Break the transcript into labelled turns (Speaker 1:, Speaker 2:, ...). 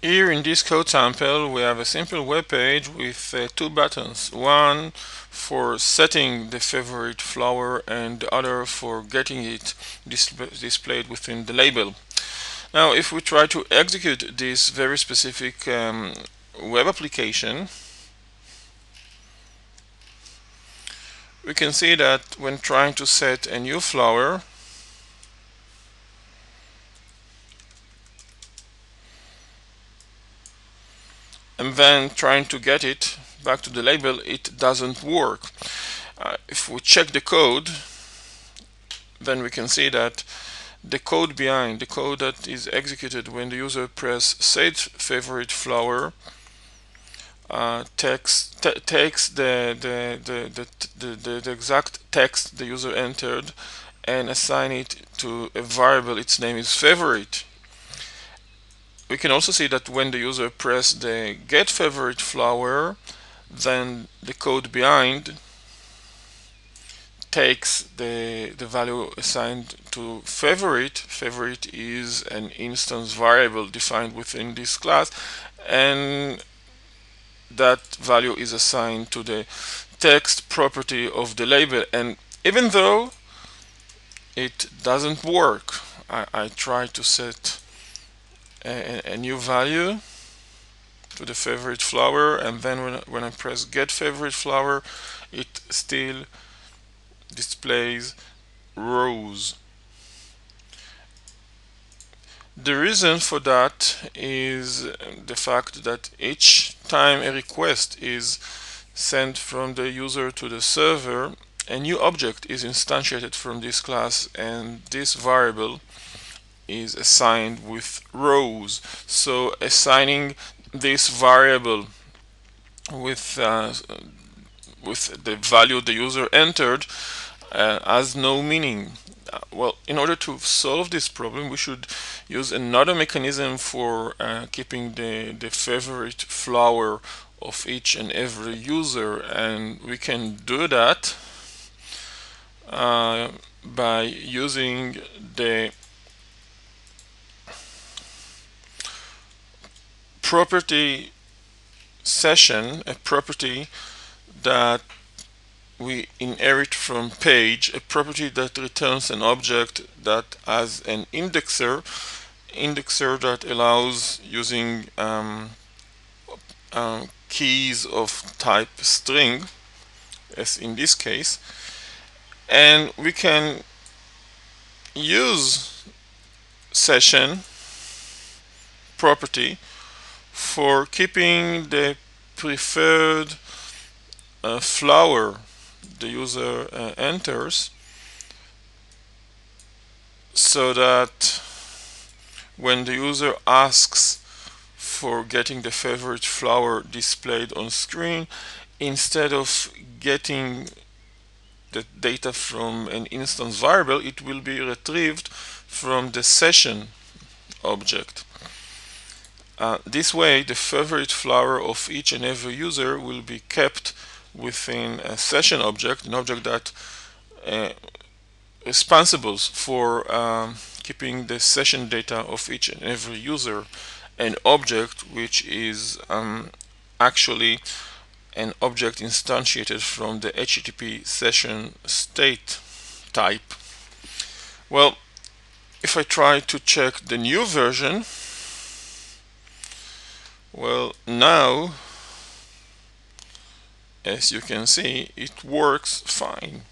Speaker 1: Here in this code sample we have a simple web page with two buttons, one for setting the favorite flower and the other for getting it displayed within the label. Now if we try to execute this very specific web application, we can see that when trying to set a new flower, and then trying to get it back to the label, it doesn't work. If we check the code, then we can see that the code behind, the code that is executed when the user press set favorite flower, takes the exact text the user entered and assign it to a variable. Its name is favorite. We can also see that when the user press the get favorite flower, then the code behind takes the value assigned to favorite. Favorite is an instance variable defined within this class, and that value is assigned to the text property of the label. And even though it doesn't work, I try to set a new value to the favorite flower, and then when I press get favorite flower, it still displays rows. The reason for that is the fact that each time a request is sent from the user to the server, a new object is instantiated from this class, and this variable is assigned with rows. So assigning this variable with the value the user entered has no meaning. Well, in order to solve this problem, we should use another mechanism for keeping the favorite flower of each and every user, and we can do that by using the Page.Session, a property that we inherit from Page, a property that returns an object that has an indexer that allows using keys of type string, as in this case, and we can use session property for keeping the preferred flower the user enters, so that when the user asks for getting the favorite flower displayed on screen, instead of getting the data from an instance variable, it will be retrieved from the session object. This way, the favorite flower of each and every user will be kept within a session object, an object that responsible for keeping the session data of each and every user, an object which is actually an object instantiated from the HTTP session state type. Well, if I try to check the new version, well, now, as you can see, it works fine.